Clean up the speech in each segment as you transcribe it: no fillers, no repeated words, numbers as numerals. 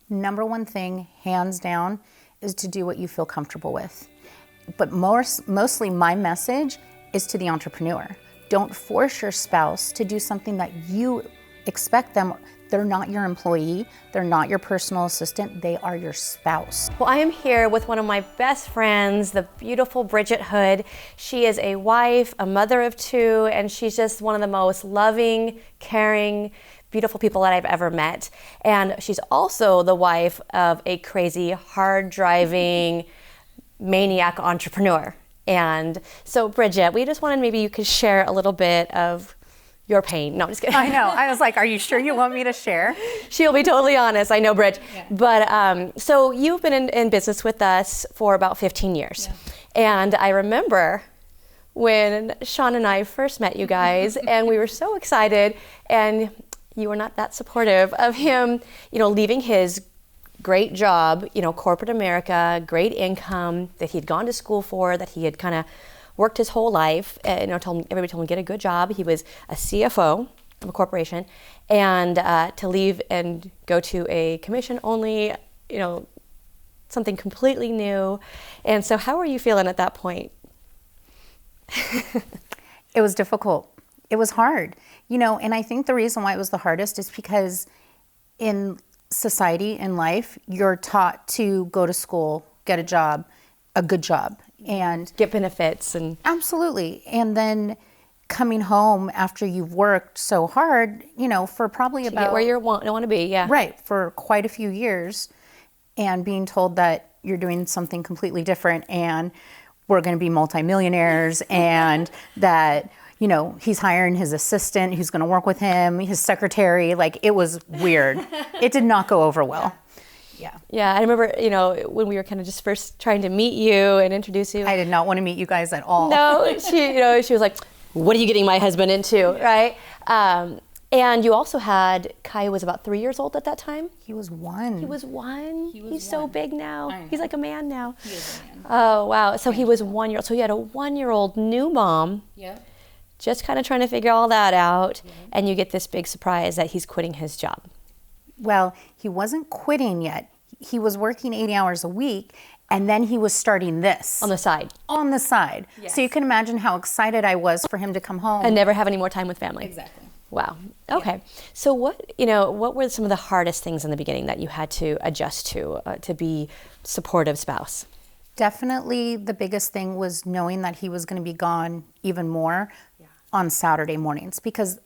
Number one thing, hands down, is to do what you feel comfortable with. But mostly my message is to the entrepreneur. Don't force your spouse to do something that you expect them. They're not your employee. They're not your personal assistant. They are your spouse. Well, I am here with one of my best friends, the beautiful Bridget Hood. She is a wife, a mother of two, and she's just one of the most loving, caring, beautiful people that I've ever met. And she's also the wife of a crazy, hard-driving, maniac entrepreneur. And so, Bridget, we just wanted maybe you could share a little bit of your pain. No, I'm just kidding. I know. I was like, are you sure you want me to share? She'll be totally honest. I know, Bridget. Yeah. But so you've been in business with us for about 15 years. Yeah. And I remember when Sean and I first met you guys, and we were so excited, and you were not that supportive of him, leaving his great job, corporate America, great income that he'd gone to school for, that he had kind of worked his whole life. Everybody told him get a good job. He was a CFO of a corporation, and to leave and go to a commission only, something completely new. And so, how were you feeling at that point? It was difficult. It was hard, and I think the reason why it was the hardest is because in society, in life, you're taught to go to school, get a job, a good job, and get benefits. And absolutely. And then coming home after you've worked so hard, for probably about get where you want to be, yeah. Right, for quite a few years, and being told that you're doing something completely different and we're going to be multimillionaires and that he's hiring his assistant who's going to work with him, his secretary. Like, it was weird. It did not go over well. Yeah, I remember, when we were kind of just first trying to meet you and introduce you. I did not want to meet you guys at all. No, she was like, what are you getting my husband into, right? And you also had, Kai was about 3 years old at that time? He was one. He's so big now. He's like a man now. He is a man. Oh, wow. So he was 1 year old. So you had a 1-year-old new mom. Yep. Just kind of trying to figure all that out, and you get this big surprise that he's quitting his job. Well, he wasn't quitting yet. He was working 80 hours a week, and then he was starting this. On the side. Yes. So you can imagine how excited I was for him to come home. And never have any more time with family. Exactly. Wow. Okay. Yeah. So what were some of the hardest things in the beginning that you had to adjust to be supportive spouse? Definitely the biggest thing was knowing that he was going to be gone even more on Saturday mornings, because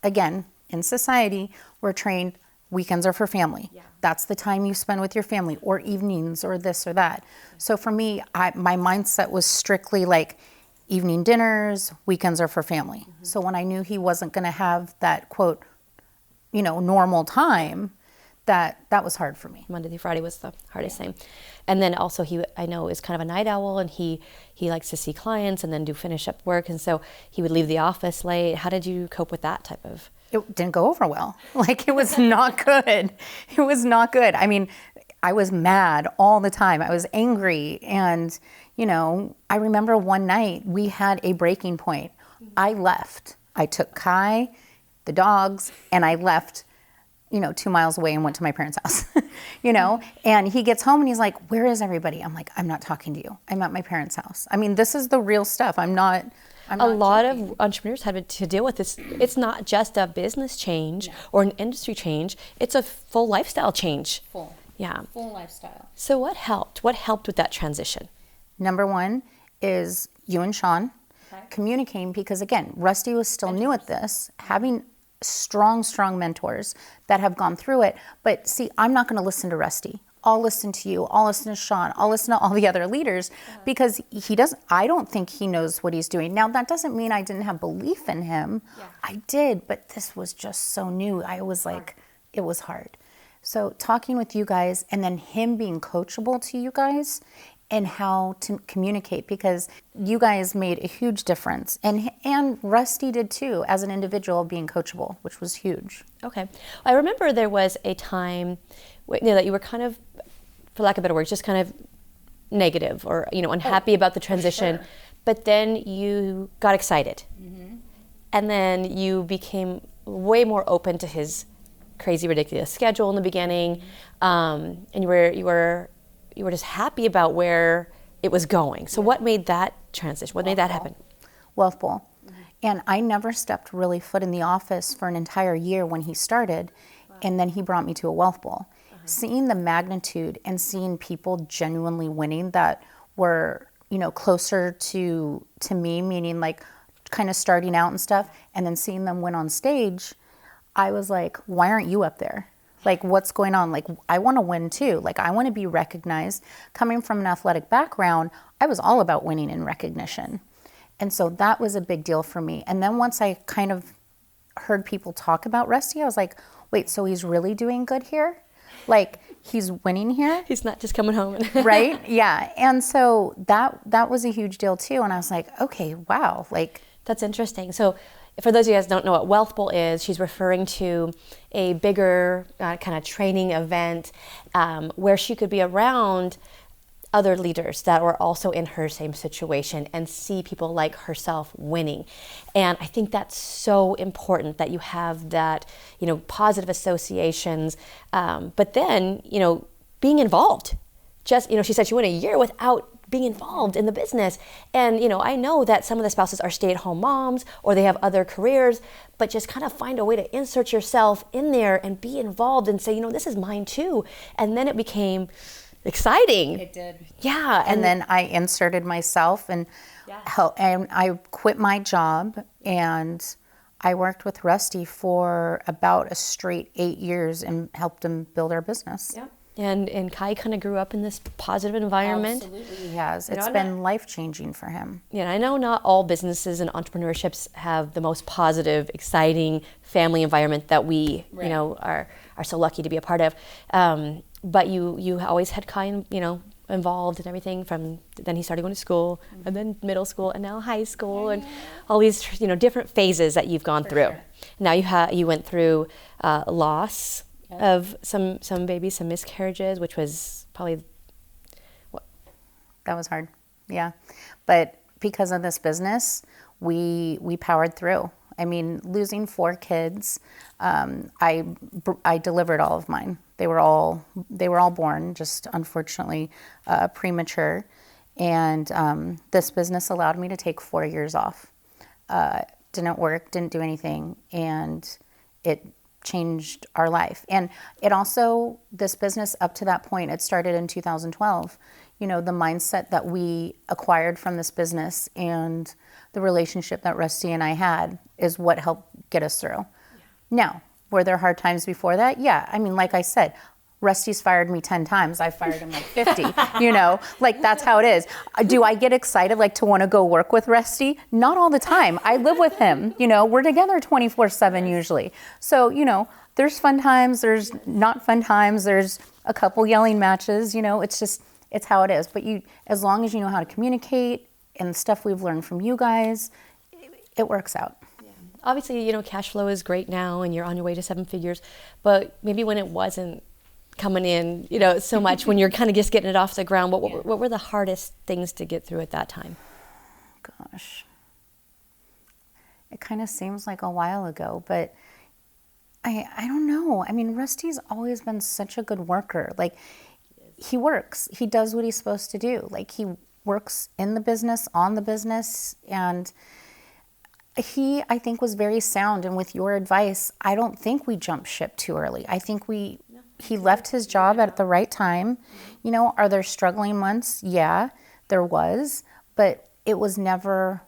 again, in society, we're trained weekends are for family. Yeah. That's the time you spend with your family, or evenings, or this or that. So for me, my mindset was strictly like evening dinners, weekends are for family. Mm-hmm. So when I knew he wasn't going to have that quote, normal time, that was hard for me. Monday through Friday was the hardest thing. And then also I know is kind of a night owl, and he likes to see clients and then do finish up work. And so he would leave the office late. How did you cope with that type of? It didn't go over well. Like, it was not good. It was not good. I mean, I was mad all the time. I was angry. And, I remember one night we had a breaking point. I left. I took Kai, the dogs, and I left 2 miles away and went to my parents' house, and he gets home and he's like, where is everybody? I'm like, I'm not talking to you. I'm at my parents' house. I mean, this is the real stuff. I'm not a lot of entrepreneurs have to deal with this. It's not just a business change or an industry change. It's a full lifestyle change. Full lifestyle. So what helped? What helped with that transition? Number one is you and Sean communicating, because again, Rusty was still new at this, having strong mentors that have gone through it. But see, I'm not going to listen to Rusty. I'll listen to you. I'll listen to Sean. I'll listen to all the other leaders, because I don't think he knows what he's doing. Now, that doesn't mean I didn't have belief in him. Yeah. I did, but this was just so new. I was like, it was hard. So talking with you guys, and then him being coachable to you guys and how to communicate, because you guys made a huge difference. And Rusty did too, as an individual, being coachable, which was huge. Okay. I remember there was a time that you were kind of, for lack of a better word, just kind of negative or unhappy about the transition. Sure. But then you got excited. Mm-hmm. And then you became way more open to his crazy, ridiculous schedule in the beginning, and you were just happy about where it was going. So what made that transition? What made that happen? Wealth Bowl. And I never stepped really foot in the office for an entire year when he started. And then he brought me to a Wealth Bowl. Seeing the magnitude and seeing people genuinely winning that were, closer to me, meaning like kind of starting out and stuff, and then seeing them win on stage, I was like, why aren't you up there? Like, what's going on? Like, I want to win too. Like, I want to be recognized. Coming from an athletic background, I was all about winning and recognition. And so that was a big deal for me. And then once I kind of heard people talk about Rusty, I was like, wait, so he's really doing good here? Like, he's winning here? He's not just coming home. Right? Yeah. And so that was a huge deal too. And I was like, okay, wow. Like, that's interesting. So for those of you guys who don't know what Wealth Bowl is, she's referring to a bigger kind of training event where she could be around other leaders that were also in her same situation and see people like herself winning. And I think that's so important that you have that, positive associations, but then, being involved. Just, she said she went a year without being involved in the business. And, I know that some of the spouses are stay-at-home moms or they have other careers, but just kind of find a way to insert yourself in there and be involved and say, this is mine too. And then it became exciting. It did. Yeah. And then I inserted myself and I quit my job and I worked with Rusty for about a straight 8 years and helped him build our business. Yeah. And Kai kind of grew up in this positive environment. Absolutely, he has. It's been life-changing for him. Yeah, I know not all businesses and entrepreneurships have the most positive, exciting family environment that we, are so lucky to be a part of. But you always had Kai, involved in everything from then he started going to school and then middle school and now high school and all these, different phases that you've gone through. Sure. Now you went through loss of some babies, some miscarriages, which was probably that was hard. Yeah. But because of this business, we powered through. I mean, losing 4 kids, I delivered all of mine. They were all born, just unfortunately premature. And this business allowed me to take 4 years off. Didn't work, didn't do anything, and it changed our life. And it also, this business up to that point, it started in 2012. The mindset that we acquired from this business and the relationship that Rusty and I had is what helped get us through. Yeah. Now, were there hard times before that? Yeah. I mean, like I said, Rusty's fired me 10 times. I fired him like 50, like that's how it is. Do I get excited to want to go work with Rusty? Not all the time. I live with him, we're together 24/7 usually. So, there's fun times, there's not fun times, there's a couple yelling matches, it's how it is. But as long as you know how to communicate and stuff we've learned from you guys, it works out. Yeah. Obviously, cash flow is great now and you're on your way to 7 figures, but maybe when it wasn't coming in, so much, when you're kind of just getting it off the ground, what were the hardest things to get through at that time? Gosh, it kind of seems like a while ago, but I don't know. I mean, Rusty's always been such a good worker. He works, he does what he's supposed to do. He works in the business, on the business, and he, I think, was very sound. And with your advice, I don't think we jumped ship too early. I think he left his job at the right time. Are there struggling months? Yeah, there was, but it was never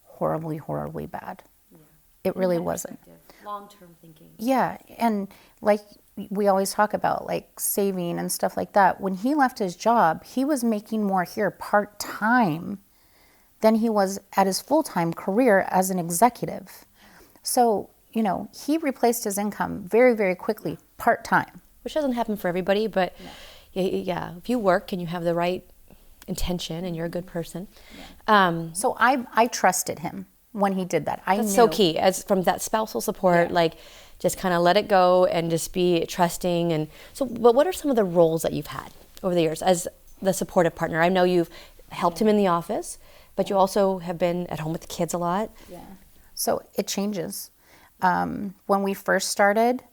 horribly, horribly bad. Yeah. It really wasn't. Long-term thinking. Yeah, and like we always talk about, saving and stuff like that. When he left his job, he was making more here part-time than he was at his full-time career as an executive. So, he replaced his income very, very quickly, part-time. Which doesn't happen for everybody, but yeah, if you work and you have the right intention and you're a good person. Yeah. So I trusted him when he did that. That's so key, as from that spousal support, just kind of let it go and just be trusting. And so, but what are some of the roles that you've had over the years as the supportive partner? I know you've helped him in the office, but you also have been at home with the kids a lot. Yeah. So it changes. When we first started,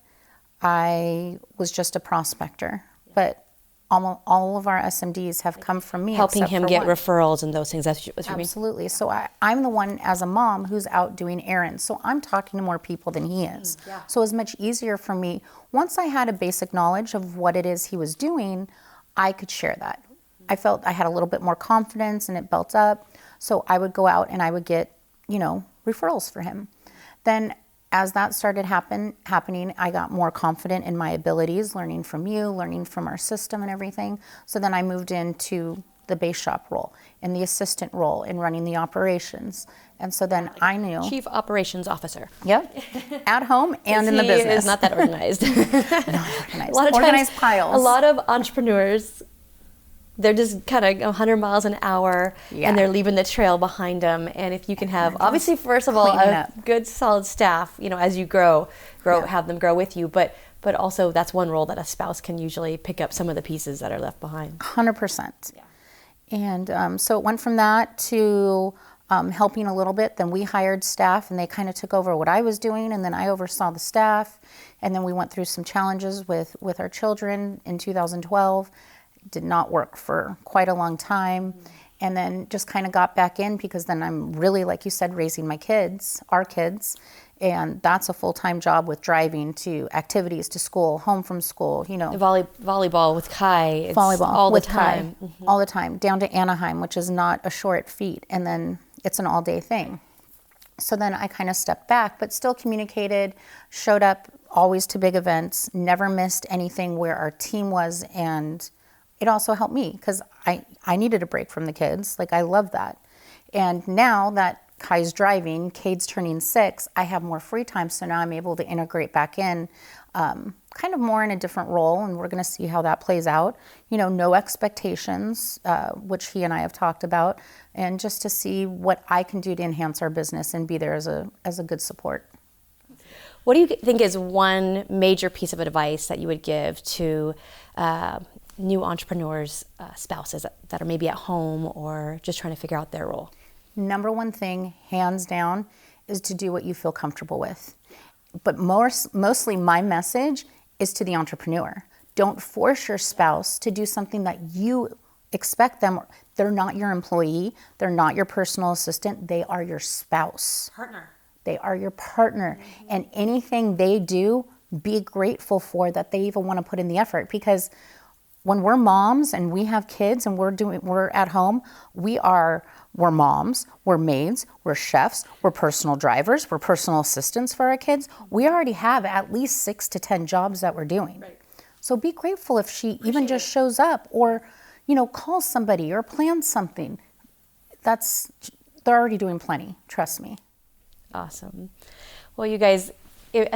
I was just a prospector, but almost all of our SMDs have come from me. Helping except him for get one. referrals and those things. That's what you mean? Absolutely. So I'm the one as a mom who's out doing errands. So I'm talking to more people than he is. So it's much easier for me. Once I had a basic knowledge of what it is he was doing, I could share that. I felt I had a little bit more confidence and it built up. So I would go out and I would get, referrals for him. Then as that started happening, I got more confident in my abilities, learning from you, learning from our system and everything. So then I moved into the base shop role and the assistant role in running the operations. And so then I knew. Chief Operations Officer. Yep. At home and in the business. He is not that organized. Not organized. A lot of organized times, piles. A lot of entrepreneurs, they're just kind of 100 miles an hour and they're leaving the trail behind them. And if you can have, obviously, first of all, a good solid staff, as you grow, have them grow with you. But also that's one role that a spouse can usually pick up some of the pieces that are left behind. 100%. Yeah. And so it went from that to helping a little bit. Then we hired staff and they kind of took over what I was doing. And then I oversaw the staff. And then we went through some challenges with our children in 2012. Did not work for quite a long time. And then just kind of got back in because then I'm really, like you said, raising my kids, our kids. And that's a full-time job with driving to activities, to school, home from school, Volleyball with Kai. It's volleyball all with the time. Kai, all the time, down to Anaheim, which is not a short feat. And then it's an all-day thing. So then I kind of stepped back, but still communicated, showed up always to big events, never missed anything where our team was. And it also helped me because I needed a break from the kids. Like, I love that. And now that Kai's driving, Cade's turning 6, I have more free time. So now I'm able to integrate back in kind of more in a different role. And we're going to see how that plays out. No expectations, which he and I have talked about, and just to see what I can do to enhance our business and be there as a good support. What do you think is one major piece of advice that you would give to new entrepreneurs, spouses that are maybe at home or just trying to figure out their role? Number one thing, hands down, is to do what you feel comfortable with. But mostly my message is to the entrepreneur. Don't force your spouse to do something that you expect them. They're not your employee. They're not your personal assistant. They are your spouse. Partner. They are your partner. Mm-hmm. And anything they do, be grateful for that they even want to put in the effort. Because when we're moms and we have kids and we're at home, we're moms, we're maids, we're chefs, we're personal drivers, we're personal assistants for our kids. We already have at least 6 to 10 jobs that we're doing. Right. So be grateful if she even just shows up or, calls somebody or plans something. They're already doing plenty, trust me. Awesome. Well, you guys,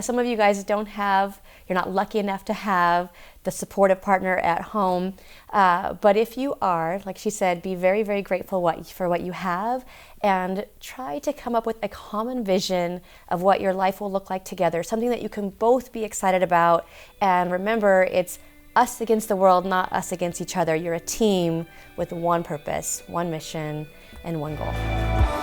some of you guys you're not lucky enough to have the supportive partner at home. But if you are, like she said, be very, very grateful for what you have and try to come up with a common vision of what your life will look like together, something that you can both be excited about. And remember, it's us against the world, not us against each other. You're a team with one purpose, one mission, and one goal.